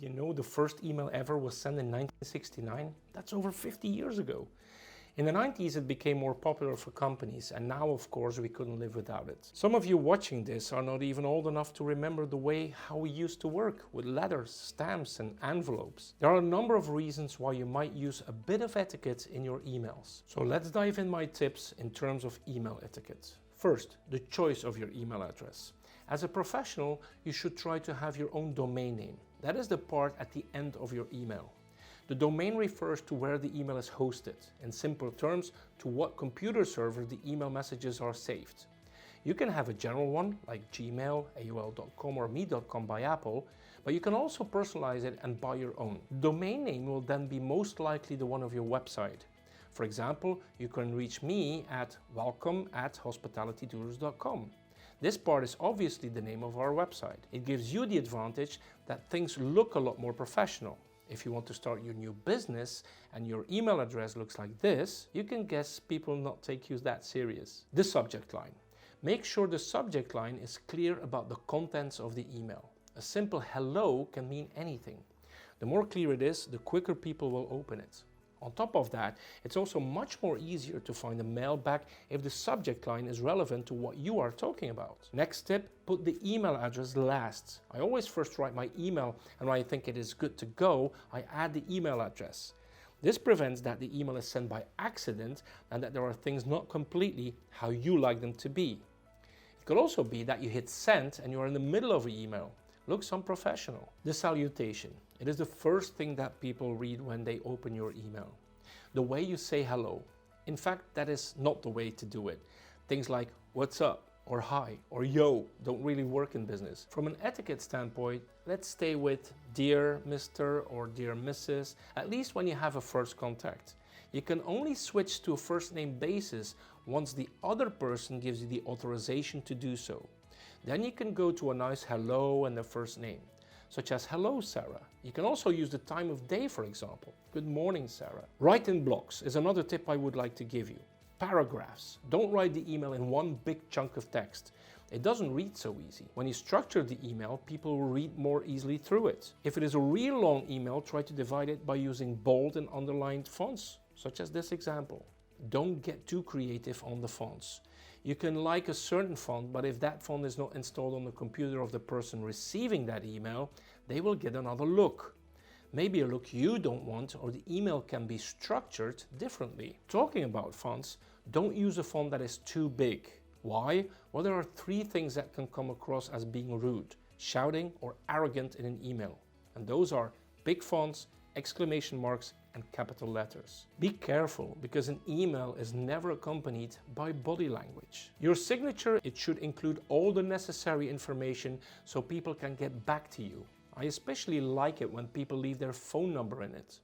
You know, the first email ever was sent in 1969? That's over 50 years ago. In the 90s, it became more popular for companies, and now, of course, we couldn't live without it. Some of you watching this are not even old enough to remember the way how we used to work with letters, stamps, and envelopes. There are a number of reasons why you might use a bit of etiquette in your emails. So let's dive in my tips in terms of email etiquette. First, the choice of your email address. As a professional, you should try to have your own domain name. That is the part at the end of your email. The domain refers to where the email is hosted. In simple terms, to what computer server the email messages are saved. You can have a general one like Gmail, AOL.com or me.com by Apple, but you can also personalize it and buy your own. The domain name will then be most likely the one of your website. For example, you can reach me at welcome@hospitalitytours.com. This part is obviously the name of our website. It gives you the advantage that things look a lot more professional. If you want to start your new business and your email address looks like this, you can guess people will not take you that serious. The subject line. Make sure the subject line is clear about the contents of the email. A simple hello can mean anything. The more clear it is, the quicker people will open it. On top of that, it's also much more easier to find a mail back if the subject line is relevant to what you are talking about. Next tip, put the email address last. I always first write my email, and when I think it is good to go, I add the email address. This prevents that the email is sent by accident and that there are things not completely how you like them to be. It could also be that you hit send and you are in the middle of an email. Looks unprofessional. The salutation. It is the first thing that people read when they open your email. The way you say hello. In fact, that is not the way to do it. Things like what's up or hi or yo don't really work in business. From an etiquette standpoint, let's stay with dear Mr. or dear Mrs. at least when you have a first contact. You can only switch to a first name basis once the other person gives you the authorization to do so. Then you can go to a nice hello and the first name, such as hello Sarah. You can also use the time of day, for example. Good morning, Sarah. Write in blocks is another tip I would like to give you. Paragraphs. Don't write the email in one big chunk of text. It doesn't read so easy. When you structure the email, people will read more easily through it. If it is a real long email, try to divide it by using bold and underlined fonts, such as this example. Don't get too creative on the fonts. You can like a certain font, but if that font is not installed on the computer of the person receiving that email, they will get another look. Maybe a look you don't want, or the email can be structured differently. Talking about fonts, don't use a font that is too big. Why? Well, there are three things that can come across as being rude, shouting, or arrogant in an email. And those are big fonts, exclamation marks, and capital letters. Be careful, because an email is never accompanied by body language. Your signature, it should include all the necessary information so people can get back to you. I especially like it when people leave their phone number in it.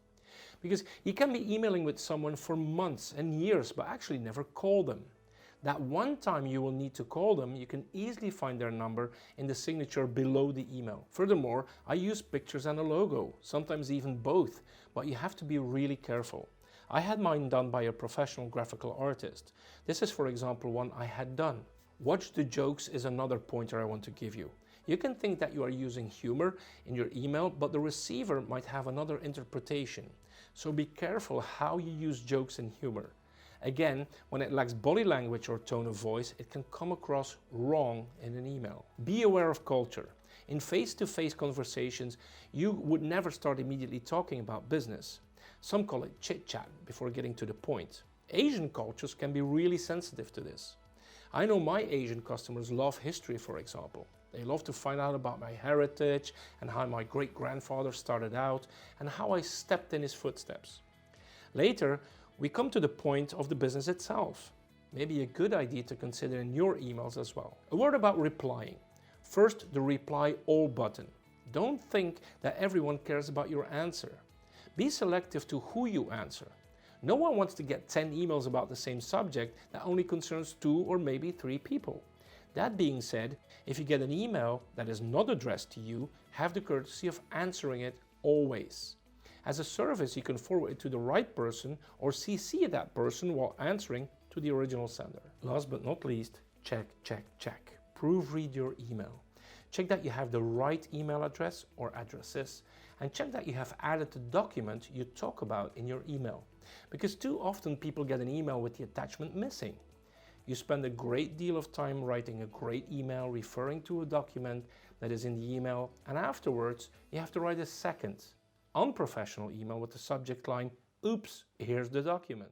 Because you can be emailing with someone for months and years but actually never call them. That one time you will need to call them, you can easily find their number in the signature below the email. Furthermore, I use pictures and a logo, sometimes even both, but you have to be really careful. I had mine done by a professional graphical artist. This is, for example, one I had done. Watch the jokes is another pointer I want to give you. You can think that you are using humor in your email, but the receiver might have another interpretation. So be careful how you use jokes and humor. Again, when it lacks body language or tone of voice, it can come across wrong in an email. Be aware of culture. In face-to-face conversations, you would never start immediately talking about business. Some call it chit-chat before getting to the point. Asian cultures can be really sensitive to this. I know my Asian customers love history, for example. They love to find out about my heritage and how my great-grandfather started out and how I stepped in his footsteps. Later, we come to the point of the business itself. Maybe a good idea to consider in your emails as well. A word about replying. First, the reply all button. Don't think that everyone cares about your answer. Be selective to who you answer. No one wants to get 10 emails about the same subject that only concerns 2 or maybe 3 people. That being said, if you get an email that is not addressed to you, have the courtesy of answering it always. As a service, you can forward it to the right person or CC that person while answering to the original sender. Last but not least, check. Proofread your email. Check that you have the right email address or addresses, and check that you have added the document you talk about in your email. Because too often people get an email with the attachment missing. You spend a great deal of time writing a great email referring to a document that is in the email, and afterwards you have to write a second, unprofessional email with the subject line, "Oops, here's the document."